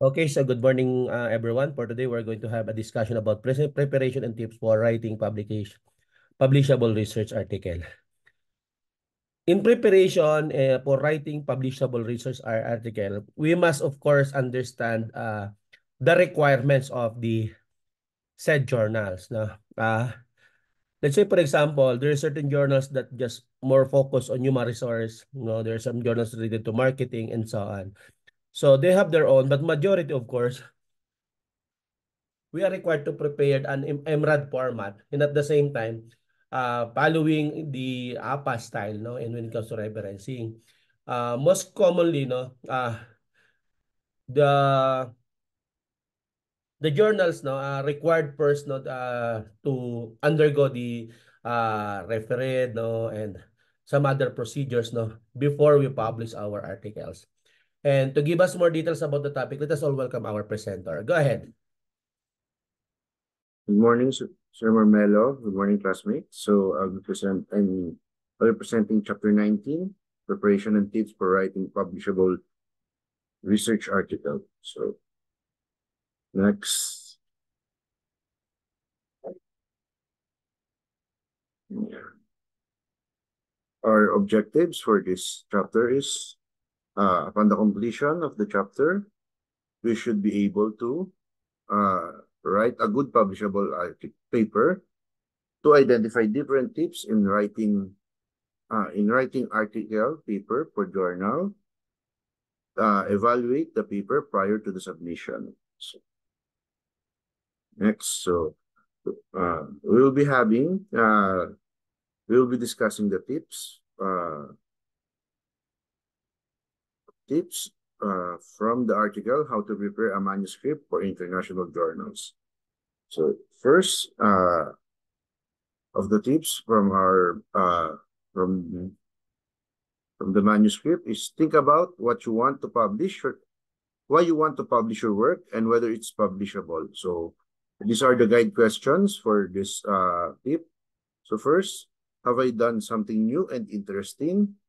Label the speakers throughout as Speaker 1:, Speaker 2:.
Speaker 1: Okay, so good morning, everyone. For today, we're going to have a discussion about preparation and tips for writing publishable research article. In preparation for writing publishable research article, we must of course understand the requirements of the said journals. No? Let's say, for example, there are certain journals that just more focus on human resource. There are some journals related to marketing and so on. So they have their own, but majority, of course, we are required to prepare an MRAD format and at the same time following the APA style, no, and when it comes to referencing most commonly, no, the journals, no, required first, no, to undergo the referee, no, and some other procedures, no, before we publish our articles. And to give us more details about the topic, let us all welcome our presenter. Go ahead.
Speaker 2: Good morning, Sir Marmelo. Good morning, classmates. So I'm representing Chapter 19, Preparation and Tips for Writing Publishable Research Article. So next. Our objectives for this chapter is, upon the completion of the chapter, we should be able to write a good publishable paper to identify different tips in writing article paper for journal, evaluate the paper prior to the submission. So, next, so we will be discussing the tips from the article, how to prepare a manuscript for international journals. So first, of the tips from our from the manuscript is think about what you want to publish, or why you want to publish your work, and whether it's publishable. So these are the guide questions for this tip. So first, have I done something new and interesting?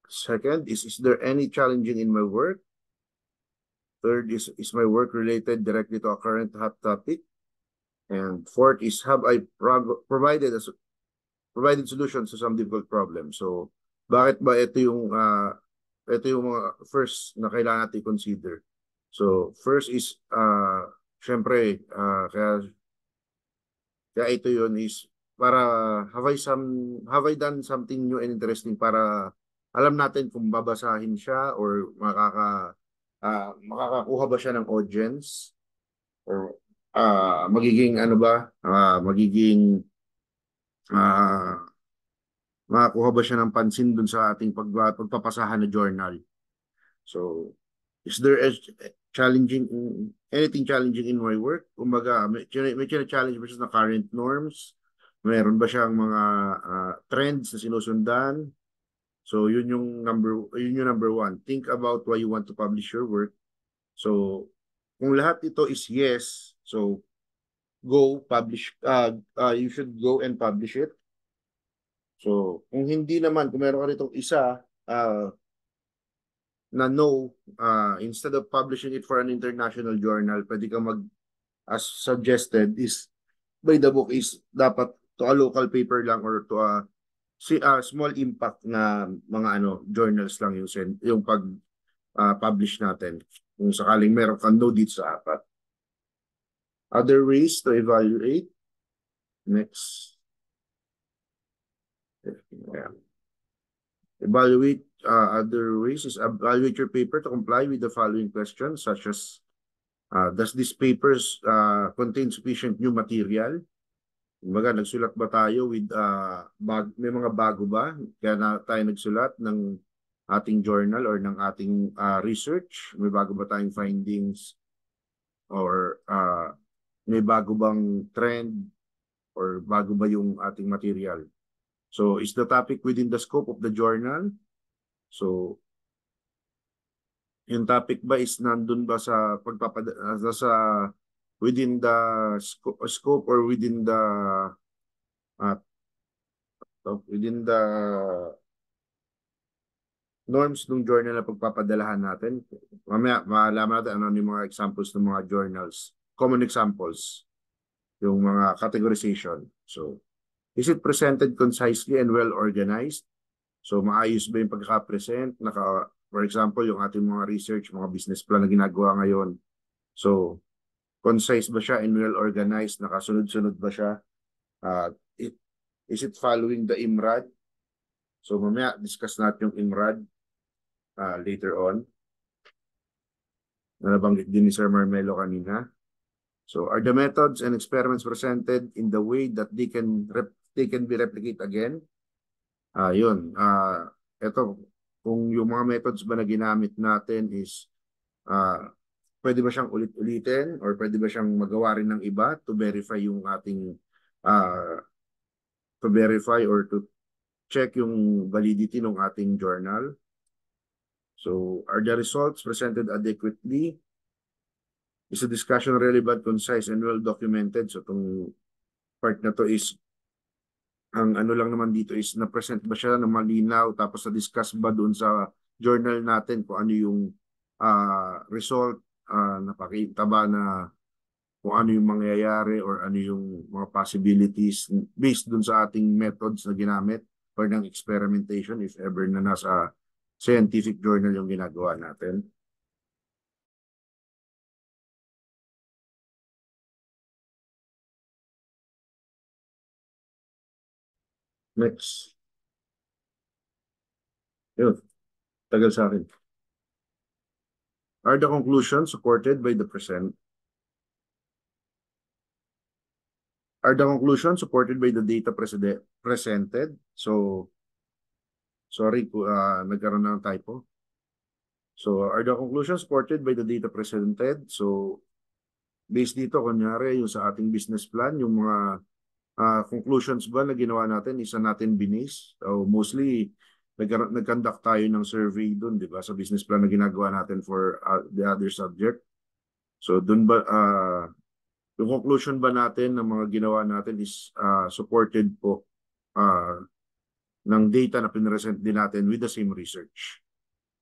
Speaker 2: Second is there any challenging in my work? Third is my work related directly to a current hot topic? And fourth is, have I provided solutions to some difficult problems? So bakit ba ito yung mga first na kailangan natin consider? So first is syempre kaya ito yun is para have I done something new and interesting, para alam natin kung babasahin siya or makakakuha ba siya ng audience, or magiging ano ba, makakuha ba siya ng pansin dun sa ating pagpapasahan na journal. So is there anything challenging in my work? Kumbaga, may challenge ba siya na current norms? Meron ba siyang mga trends na sinusundan? So yun yung number one. Think about why you want to publish your work. So kung lahat ito is yes, so you should go and publish it. So kung hindi naman, kung meron ka ritong isa na no, instead of publishing it for an international journal, pwede ka as suggested is, by the book, is dapat to a local paper lang, or to a small impact na mga journals lang yung publish natin, kung sakaling meron kang no dito sa apat. Other ways to evaluate. Next. Yeah. Other ways is evaluate your paper to comply with the following questions, such as does this paper contain sufficient new material? Kumbaga, nagsulat ba tayo with may mga bago ba? Kaya tayo nagsulat ng ating journal or ng ating research? May bago ba tayong findings? Or may bago bang trend? Or bago ba yung ating material? So, is the topic within the scope of the journal? So, yung topic ba is nandun ba sa within the scope, or within the norms ng journal na pagpapadalahan natin. Mamaya, malaman natin ano yung mga examples ng mga journals. Common examples. Yung mga categorization. So, is it presented concisely and well organized? So, maayos ba yung pagkaka-present? For example, yung ating mga research, mga business plan na ginagawa ngayon. So, concise ba siya and well organized? Nakasunod-sunod ba siya? Is it following the IMRAD? So, mamaya, discuss natin yung IMRAD later on. Nabanggit din ni Sir Marmelo kanina. So, are the methods and experiments presented in the way that they can be replicated again? Yun. Ito, kung yung mga methods ba na ginamit natin is pwede ba siyang ulit-ulitin or pwede ba siyang magawa rin ng iba to verify yung ating to verify or to check yung validity ng ating journal. So, are the results presented adequately? Is the discussion relevant, concise, and well documented? So, itong part na to is ang ano lang naman dito is na-present ba siya ng malinaw tapos na-discuss ba doon sa journal natin kung ano yung result, napakita ba na kung ano yung mangyayari or ano yung mga possibilities based doon sa ating methods na ginamit or ng experimentation if ever na nasa scientific journal yung ginagawa natin. Next. Yun. Tagal sa akin. Are the conclusions supported by the present? Are the conclusions supported by the data presented? So, sorry, nagkaroon ng typo. So, are the conclusions supported by the data presented? So, based dito, kunyari, yung sa ating business plan, yung mga conclusions ba na ginawa natin, isa natin binis. So, mostly, nag-conduct tayo ng survey dun, di ba? Sa business plan na ginagawa natin for the other subject. So, dun ba, yung conclusion ba natin ng mga ginawa natin is supported po ng data na pinresent din natin with the same research.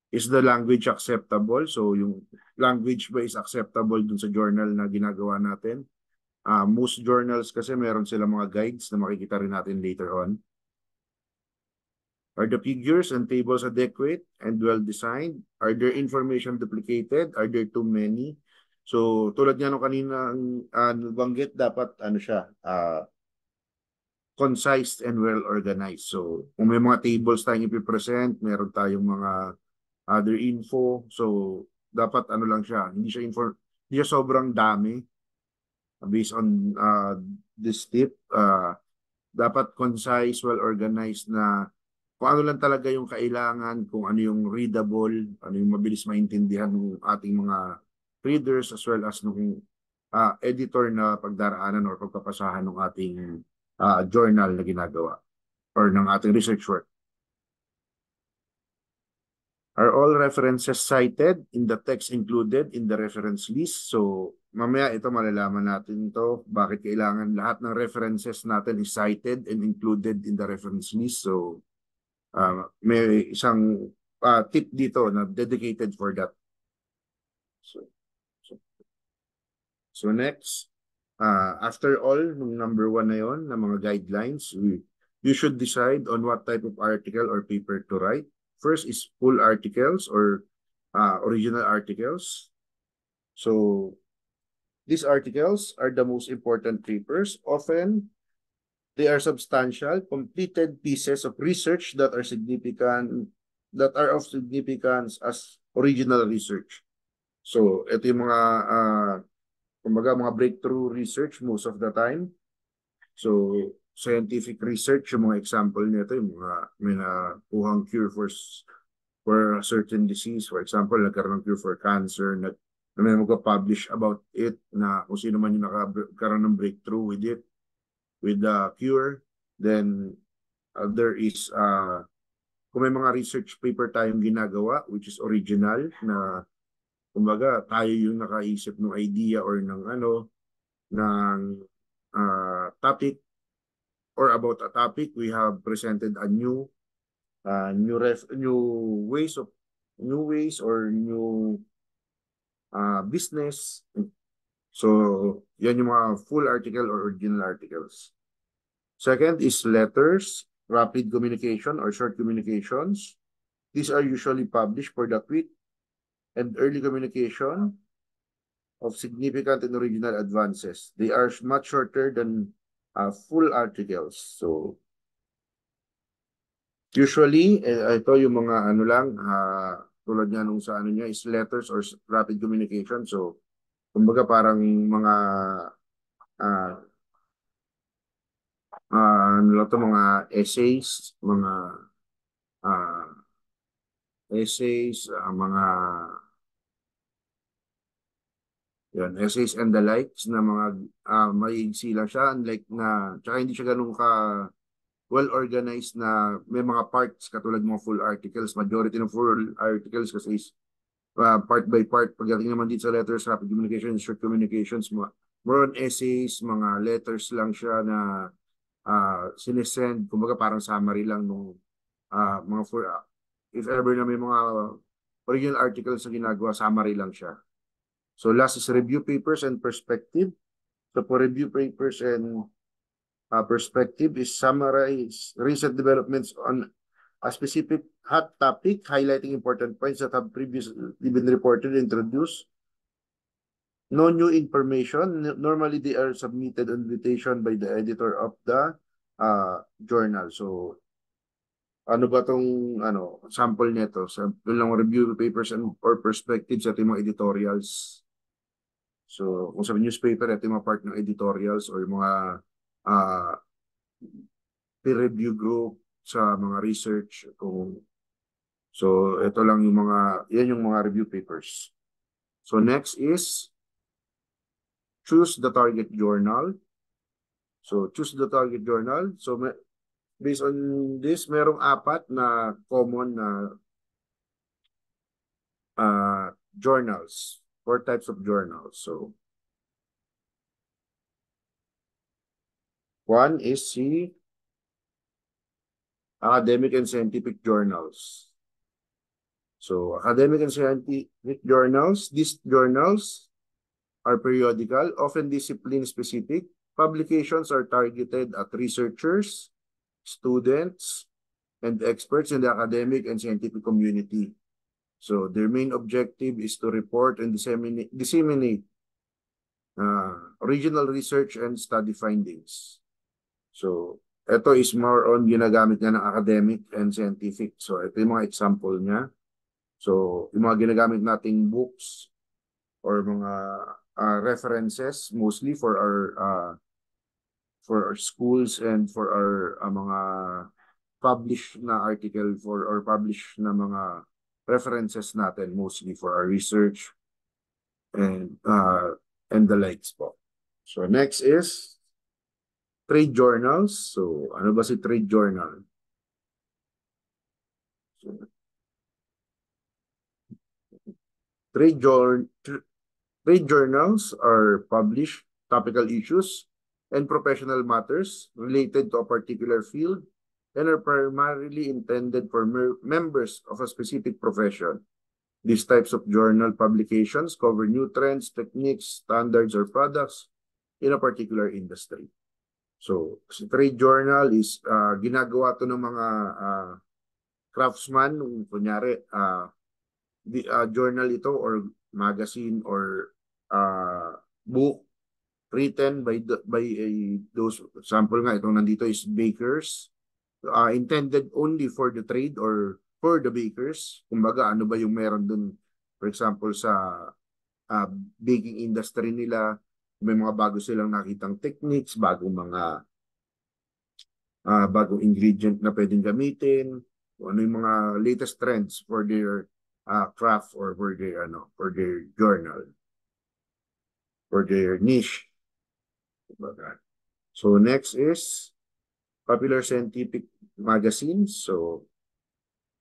Speaker 2: Is the language acceptable? So, yung language ba is acceptable dun sa journal na ginagawa natin? Most journals kasi meron sila mga guides na makikita rin natin later on. Are the figures and tables adequate and well-designed? Are there information duplicated? Are there too many? So, tulad nga nung kanina nabanggit, dapat ano siya, concise and well-organized. So, kung may mga tables tayong ipipresent, meron tayong mga other info. So, dapat ano lang siya, hindi siya sobrang dami. Based on this tip, dapat concise, well-organized na kung ano lang talaga yung kailangan, kung ano yung readable, ano yung mabilis maintindihan ng ating mga readers as well as ng editor na pagdaraanan or pagpapasahan ng ating journal na ginagawa or ng ating research work. Are all references cited in the text included in the reference list? So, mamaya ito malalaman natin ito. Bakit kailangan lahat ng references natin is cited and included in the reference list? So, may isang tip dito na dedicated for that. So next, after all, nung number 1 na yun, na mga guidelines, you should decide on what type of article or paper to write. First is full articles or original articles. So these articles are the most important papers. Often, they are substantial, completed pieces of research that are of significance as original research. So ito yung mga kumbaga mga breakthrough research most of the time. So scientific research, yung mga example nito, yung mga may nakuhang cure for a certain disease. For example, nagkaroon ng cure for cancer, na may mag-publish about it, na kung sino man yung nagkaroon ng breakthrough with it, with the cure. Then there is, kung may mga research paper tayong ginagawa, which is original, na kumbaga tayo yung nakaisip ng idea or ng topic or about a topic, we have presented a new new ways or new business. So, yan yung mga full article or original articles. Second is letters, rapid communication or short communications. These are usually published for the quick and early communication of significant and original advances. They are much shorter than full articles. So, usually, ito yung mga ano lang, tulad niya nung sa ano niya is letters or rapid communication. So, kumbaga parang mga ano lang to, mga essays, mga mga yan, essays and the likes na mga maigsi lang siya, unlike na, tsaka hindi siya ganun ka well-organized na may mga parts katulad mga full articles. Majority ng full articles kasi is part by part. Pagdating naman dito sa letters, rapid communication, short communications, more on essays, mga letters lang siya na sinesend, kumbaga parang summary lang nung mga if ever na may mga original articles na ginagawa, summary lang siya. So last is review papers and perspective. So for review papers and perspective is summarize recent developments on a specific hot topic, highlighting important points that have previously been reported and introduced. No new information. Normally, they are submitted on invitation by the editor of the journal. So, ano ba tong sample nito? Sample lang review papers and or perspectives at yung mga editorials. So, kung sa newspaper, ito yung mga part ng editorials or yung mga peer review group sa mga research. So, ito lang yung yan yung mga review papers. So, next is choose the target journal. So, choose the target journal. So, based on this, merong 4 na common na journals, 4 types of journals. So, one is the academic and scientific journals. So, academic and scientific journals, these journals are periodical, often discipline-specific. Publications are targeted at researchers, students, and experts in the academic and scientific community. So their main objective is to report and disseminate original research and study findings. So ito is more on ginagamit niya ng academic and scientific. So ito yung mga example niya. So yung mga ginagamit nating books or mga references mostly for our schools and for our mga published na article or published na mga references natin mostly for our research and the likes po. So next is trade journals. So ano ba si trade journal? So, trade journals are published topical issues and professional matters related to a particular field and are primarily intended for members of a specific profession. These types of journal publications cover new trends, techniques, standards, or products in a particular industry. So, si trade journal is ginagawa to ng mga craftsman, kunyari, journal ito or magazine or book written by those, sample nga itong nandito is bakers, intended only for the trade or for the bakers. Kumbaga ano ba yung meron dun, for example sa baking industry nila, may mga bago silang nakitang techniques, bagong ingredient na pwedeng gamitin, ano yung mga latest trends for their craft or for their journal, for their niche. So next is popular scientific magazines. So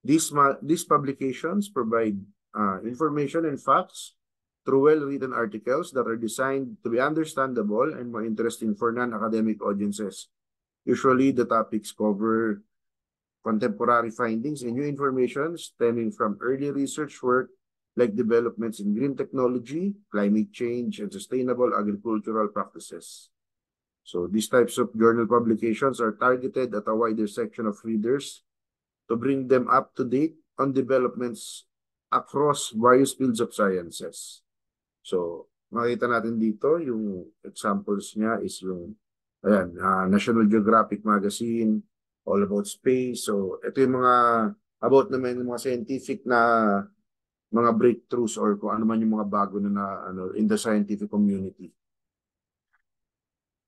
Speaker 2: these publications provide information and facts through well-written articles that are designed to be understandable and more interesting for non-academic audiences. Usually, the topics cover contemporary findings and new information stemming from early research work like developments in green technology, climate change, and sustainable agricultural practices. So these types of journal publications are targeted at a wider section of readers to bring them up to date on developments across various fields of sciences. So makita natin dito yung examples niya is yung National Geographic Magazine, all about space. So ito yung mga about naman yung mga scientific na mga breakthroughs or kung ano man yung mga bago na in the scientific community.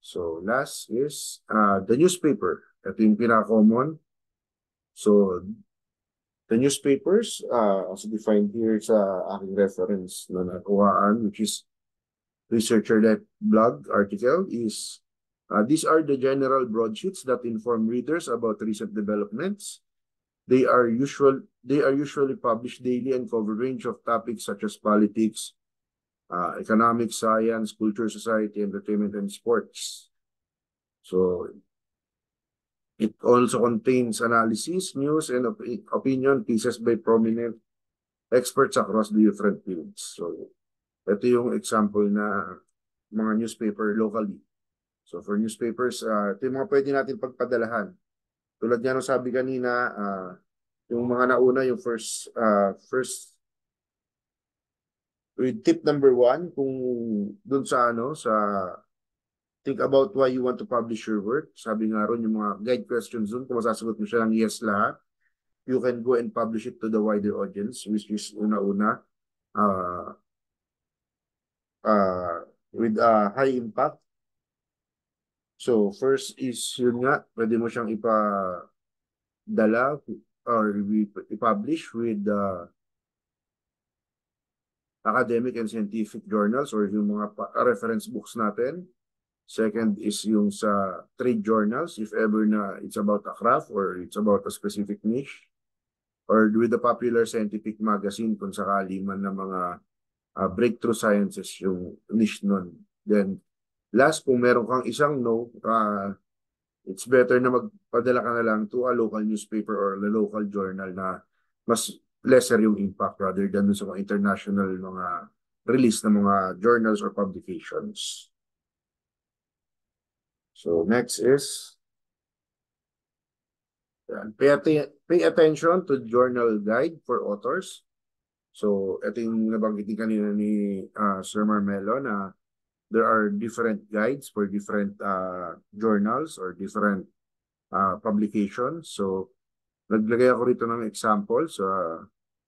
Speaker 2: So last is the newspaper. Ito yung pinaka-common. So the newspapers, as defined here sa aking reference na nakuhaan, which is researcher-led blog article, is these are the general broadsheets that inform readers about recent developments. They are usually published daily and cover a range of topics such as politics, economics, science, culture, society, entertainment, and sports. So it also contains analysis, news, and opinion pieces by prominent experts across the different fields. So ito yung example na mga newspaper locally. So for newspapers, ito yung mga pwede natin pagpadalahan. Tulad nga nung sabi kanina, yung mga nauna, yung first with tip number 1, kung dun sa think about why you want to publish your work. Sabi nga ron, yung mga guide questions dun, kung masasagot mo siya ng yes lahat, you can go and publish it to the wider audience, which is una-una, with high impact. So first is yun nga, pwede mo siyang ipadala or i-publish with academic and scientific journals or yung mga reference books natin. Second is yung sa trade journals, if ever na it's about a craft or it's about a specific niche. Or with the popular scientific magazine kung sakali man na mga breakthrough sciences yung niche nun. Then last, kung meron kang isang no, it's better na magpadala ka na lang to a local newspaper or a local journal na mas lesser yung impact rather than sa mga international mga release ng mga journals or publications. So next is pay attention to journal guide for authors. So ito yung nabanggit kanina ni Sir Marmelo na there are different guides for different journals or different publications. So, naglagay ako rito ng examples.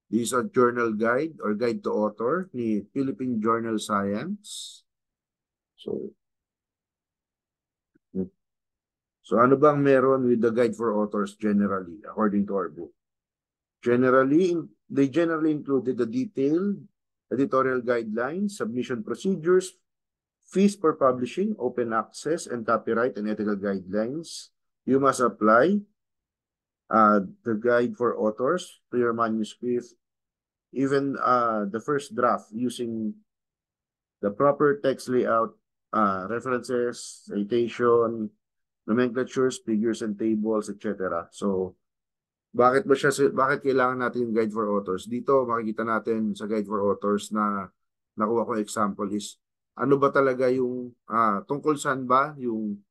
Speaker 2: This is a journal guide or guide to author ni Philippine Journal Science. So ano bang meron with the guide for authors generally, according to our book? They generally included the detailed editorial guidelines, submission procedures, fees for publishing, open access, and copyright and ethical guidelines. You must apply the guide for authors to your manuscript, even the first draft, using the proper text layout, references, citation, nomenclatures, figures, and tables, etc. So, bakit kailangan natin yung guide for authors? Dito, makikita natin sa guide for authors na nakuha ko example is ano ba talaga yung tungkol saan ba yung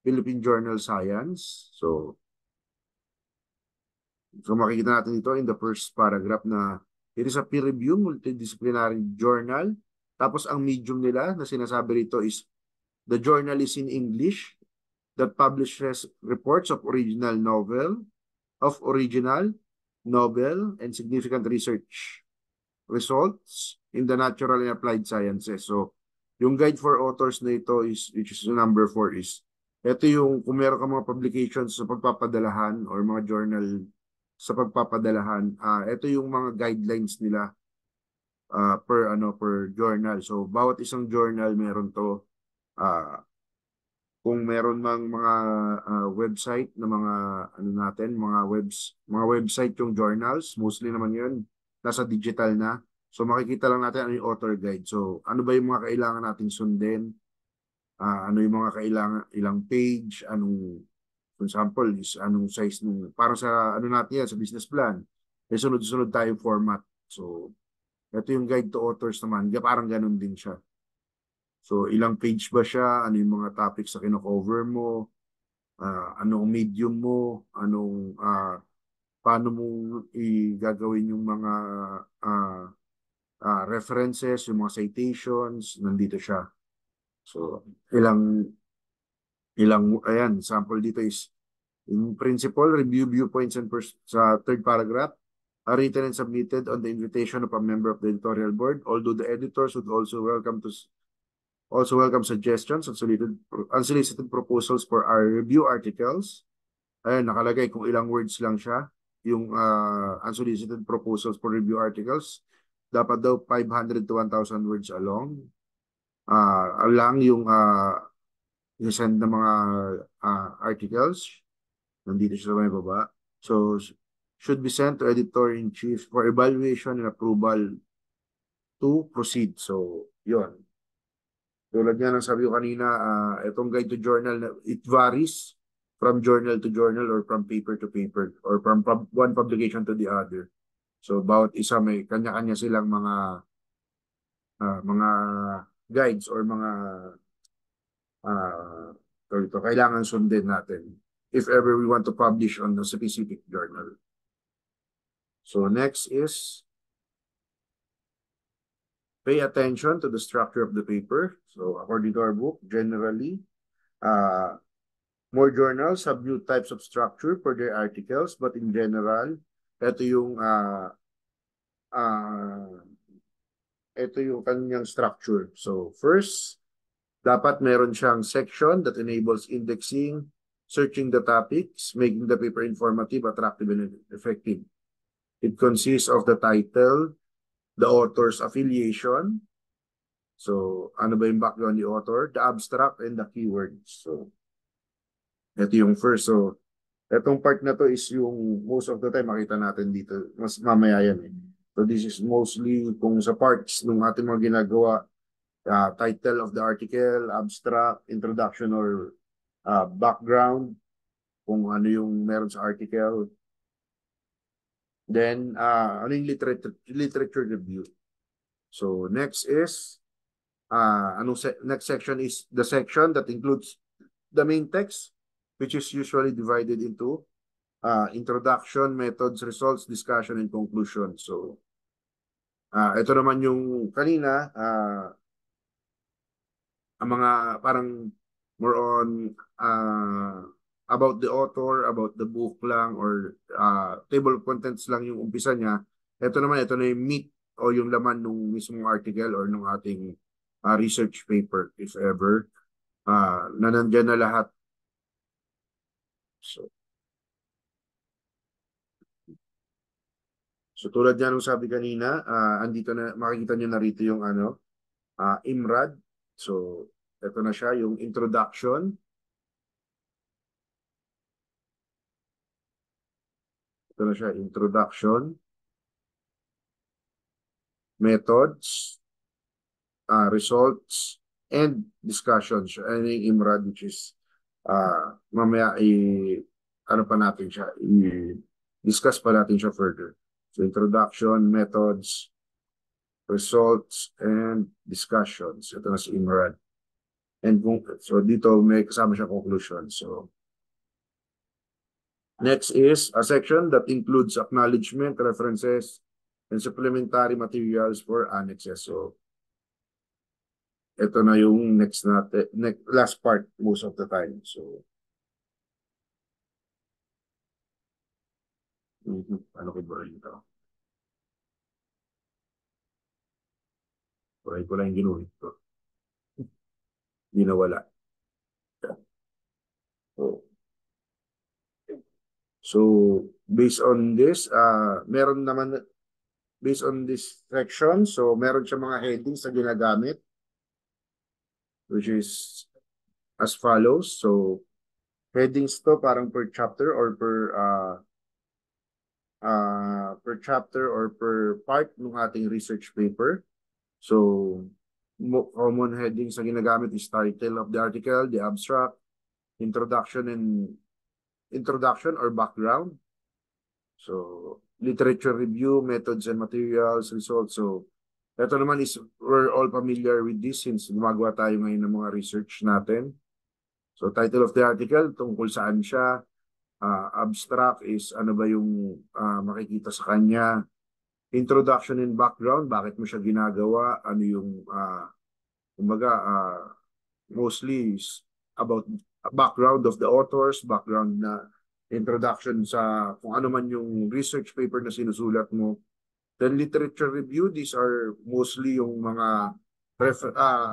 Speaker 2: Philippine Journal Science. So makikita natin ito in the first paragraph na it is a peer-reviewed multidisciplinary journal. Tapos ang medium nila na sinasabi rito is the journal is in English that publishes reports of original, novel, and significant research results in the natural and applied sciences. So yung guide for authors na ito is, which is number 4 is, ito yung kung meron ka mga publications sa pagpapadalahan or mga journal sa pagpapadalahan, ito yung mga guidelines nila per journal. So bawat isang journal meron to. Kung meron mang mga website na mga mga website yung journals, mostly naman yun nasa digital na. So makikita lang natin ano yung author guide. So ano ba yung mga kailangan nating sundin? Ano yung mga kailangan, ilang page, anong For example, is anong size nung, parang sa ano natin yan, sa business plan. May sunod-sunod tayong format. So, ito yung guide to authors naman. Parang ganun din siya. So, ilang page ba siya? Ano yung mga topics na kino-cover mo? Anong medium mo? Paano mo gagawin yung mga references, yung mga citations, nandito siya. So, ayan, sample dito is, in principle, review viewpoints and sa third paragraph, are written and submitted on the invitation of a member of the editorial board, although the editors would also welcome suggestions and unsolicited proposals for our review articles. Ayan, nakalagay kung ilang words lang siya, yung unsolicited proposals for review articles. Dapat daw 500 to 1,000 words along. Lang yung send na mga articles. Nandito siya sa may baba. So, should be sent to editor-in-chief for evaluation and approval to proceed. So, yun. Tulad nga ng sabi ko kanina, itong guide to journal, it varies from journal to journal or from paper to paper or from one publication to the other. So, bawat isa may kanya-kanya silang mga guides or mga kailangan sundin natin if ever we want to publish on a specific journal. So, next is pay attention to the structure of the paper. So, according to our book, generally, more journals have new types of structure for their articles, but in general, ito yung kanyang structure. So, first, dapat meron siyang section that enables indexing, searching the topics, making the paper informative, attractive, and effective. It consists of the title, the author's affiliation. So, ano ba yung background ni author? The abstract and the keywords. So, ito yung first. So, itong part na to is yung most of the time makita natin dito. Mas mamaya yan eh. So, this is mostly kung sa parts nung ating mga ginagawa, title of the article, abstract, introduction or background, kung ano yung meron sa article. Then, ano yung literature review. So, next is, next section is the section that includes the main text, which is usually divided into introduction, methods, results, discussion, and conclusion. So, ito naman yung kanina, ang mga parang more on about the author, about the book lang, or table of contents lang yung umpisa niya. Ito na yung meat o yung laman ng mismong article or ng ating research paper, if ever, na nandyan na lahat. So tulad yan ng sabi kanina, andito na, makikita nyo na rito yung IMRAD. So, ito na siya, yung introduction. Ito na siya, introduction, methods, results, and discussions. Ano yung IMRAD, which is, mamaya, ano pa natin siya, i-discuss pa natin siya further. So, introduction, methods, results, and discussions. Ito na si IMRAD. And so, dito may kasama siya conclusion. So, next is a section that includes acknowledgement, references, and supplementary materials for annexes. So, ito na yung next natin, last part most of the time. So, ano ko ba ito? Try ko lang yung ginuhit ko. Hindi nawala. So, based on this, meron naman, based on this section, so meron siya mga headings na ginagamit, which is as follows. So, headings to parang per chapter or per chapter or per part ng ating research paper. So, common headings na ginagamit is title of the article, the abstract, introduction and introduction or background. So, literature review, methods and materials, results. So, ito naman is, we're all familiar with this since gumagawa tayo ngayon ng mga research natin. So, title of the article, tungkol saan siya. Abstract is ano ba yung makikita sa kanya. Introduction and background, bakit mo siya ginagawa, ano yung kumbaga mostly is about background of the authors, background na introduction sa kung ano man yung research paper na sinusulat mo. Then literature review, these are mostly yung mga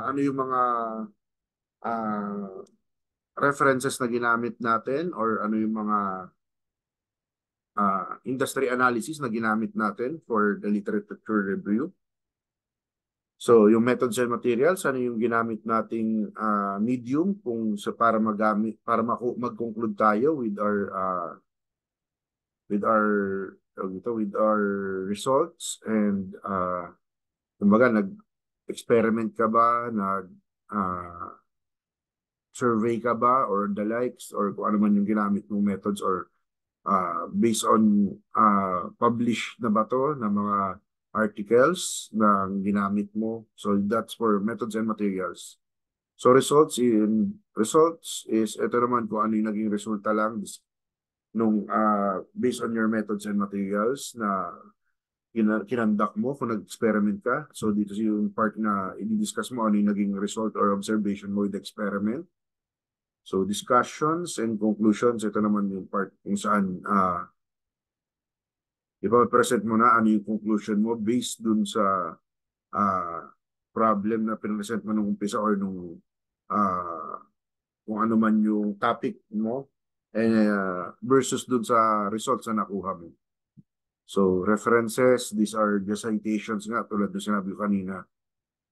Speaker 2: ano yung mga references na ginamit natin or ano yung mga industry analysis na ginamit natin for the literature review. So, yung methods and materials, ano yung ginamit nating medium kung para magamit para mag-conclude tayo with our results and kumbaga nag-experiment ka ba, survey ka ba or the likes or kung ano man yung ginamit mong methods or based on published na ba to na mga articles na ginamit mo. So that's for methods and materials. So results is ito naman kung ano yung naging resulta lang nung based on your methods and materials na kinandak mo kung nag-experiment ka. So dito yung part na i-discuss mo ano yung naging result or observation mo with the experiment. So discussions and conclusions, ito naman yung part kung saan ipapresent mo na ano yung conclusion mo based dun sa problem na pinresent mo nung umpisa or nung kung ano man yung topic mo versus dun sa results na nakuha mo. So references, these are the citations nga tulad ng sinabi ko kanina.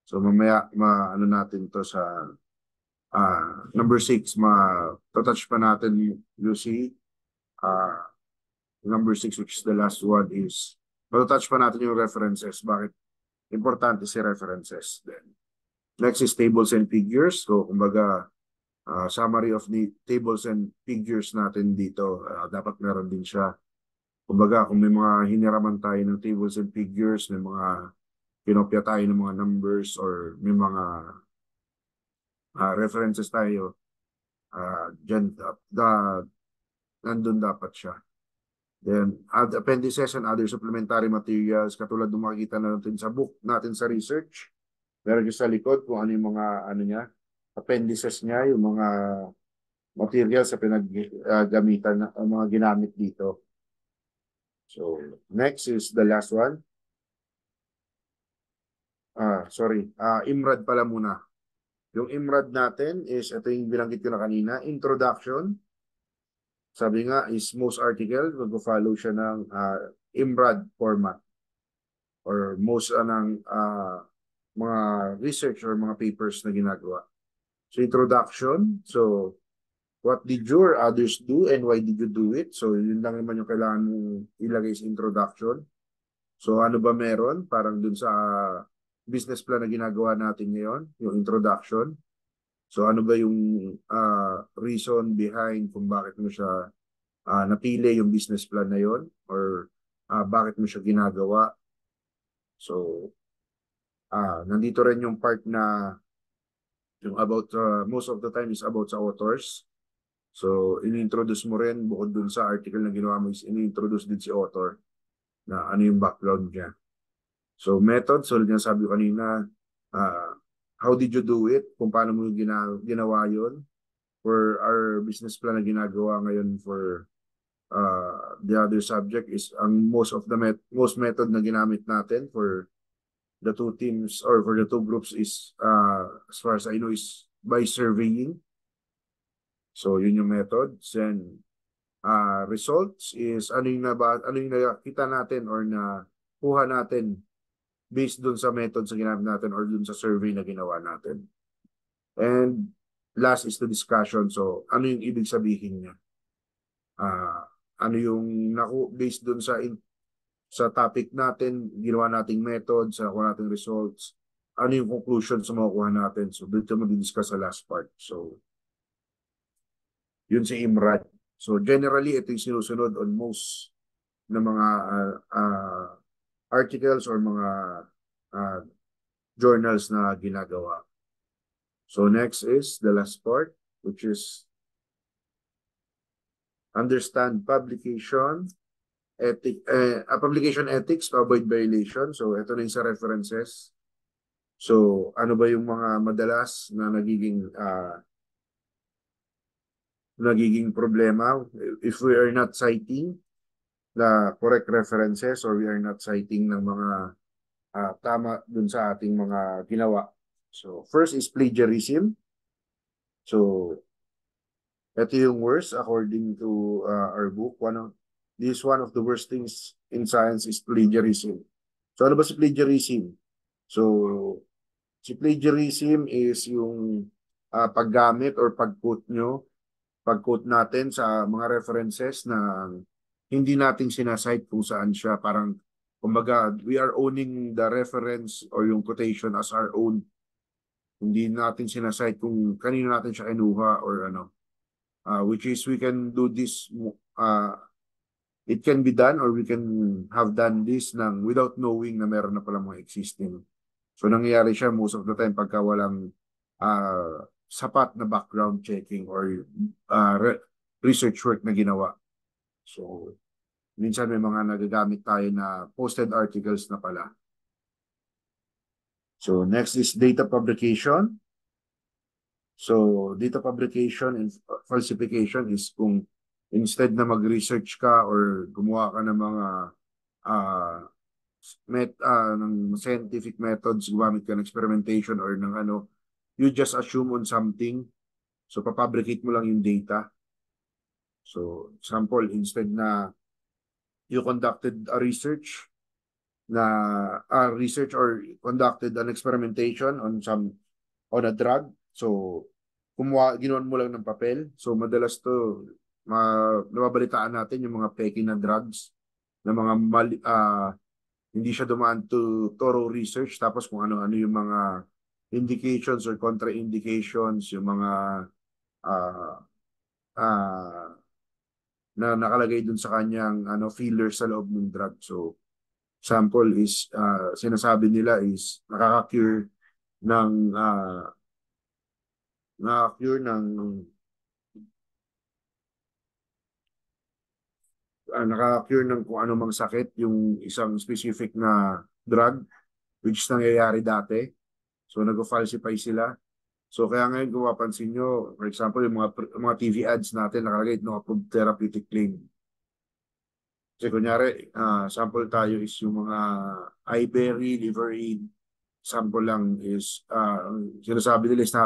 Speaker 2: So mamaya ano natin to sa number 6, touch pa natin, you see, number 6, which is the last one, is touch pa natin yung references. Bakit importante si references? Then, next is tables and figures. So, kumbaga, summary of the tables and figures natin dito. Dapat meron din siya. Kumbaga, kung may mga hiniraman tayo ng tables and figures, may mga pinopya tayo ng mga numbers or may mga references tayo, dyan, nandun dapat siya. Then, add appendices and other supplementary materials, katulad ng makikita natin sa book natin sa research. Meron yung sa likod kung ano yung mga appendices niya, yung mga materials sa pinaggamitan, mga ginamit dito. So, next is the last one. IMRAD pala muna. Yung IMRAD natin is, ito yung binanggit ko na kanina, introduction. Sabi nga is most article, mag-follow siya ng IMRAD format or most ng mga research or mga papers na ginagawa. So introduction, so what did your others do and why did you do it? So yun lang naman yung kailangan mong ilagay sa introduction. So ano ba meron? Parang dun sa business plan na ginagawa natin ngayon, yung introduction. So ano ba yung reason behind kung bakit mo siya napili yung business plan na yon or bakit mo siya ginagawa. So nandito rin yung part na yung about most of the time is about sa authors. So ini-introduce mo rin bukod dun sa article na ginawa mo is ini-introduce din si author na ano yung background niya. So method, so yung sabi ko kanina, how did you do it? Kung paano mo ginawa yun? For our business plan na ginagawa ngayon for the other subject is ang most method na ginamit natin for the two teams or for the two groups is as far as I know is by surveying. So yun yung method. Then results is ano yung nakita natin or na kuha natin based dun sa method sa ginamit natin or dun sa survey na ginawa natin. And last is the discussion. So, ano yung ibig sabihin niya? Ano yung based dun sa topic natin, ginawa nating method, sa nakuha nating results, ano yung conclusion sa makukuha natin. So, dito mo discuss sa last part. So, yun si IMRAD. So generally, ito yung sinusunod on most ng mga articles or mga uh, journals na ginagawa. So next is the last part, which is understand publication publication ethics to avoid violation. So ito na yung sa references. So ano ba yung mga madalas na nagiging problema if we are not citing the correct references or we are not citing ng mga tama dun sa ating mga ginawa. So first is plagiarism. So ito yung worst according to our book. This one of the worst things in science is plagiarism. So ano ba si plagiarism? So si plagiarism is yung paggamit or pag-quote natin sa mga references na hindi natin sinasite kung saan siya. Parang, kumbaga, we are owning the reference or yung quotation as our own. Hindi natin sinasite kung kanino natin siya kinuha or ano. Which is we can do this, it can be done or we can have done this without knowing na meron na pala mga existing. So nangyayari siya most of the time pagka walang sapat na background checking or research work na ginawa. So minsan may mga nagagamit tayo na posted articles na pala. So next is data publication. So data publication and falsification is kung instead na mag-research ka or gumawa ka ng mga ng scientific methods, gumamit ka ng experimentation or ng ano, you just assume on something. So papabricate mo lang yung data. So example, instead na you conducted a research or conducted an experimentation on a drug. So ginawan mo lang ng papel. So madalas to nababalitaan natin yung mga peke na drugs na mga hindi siya dumaan to thorough research, tapos kung ano-ano yung mga indications or contraindications, yung mga na nakalagay dun sa kanyang filler sa loob ng drug. So sample is sinasabi nila is nakaka-cure ng kung ano mang sakit yung isang specific na drug, which is nangyayari dati. So nag-falsify sila. So kaya ngayon kung mapansin nyo, for example, yung mga TV ads natin nakalagay no approved therapeutic claim. Kasi kunyari, sample tayo is yung mga iBerry, Liver Aid. Sample lang is sinasabi nila is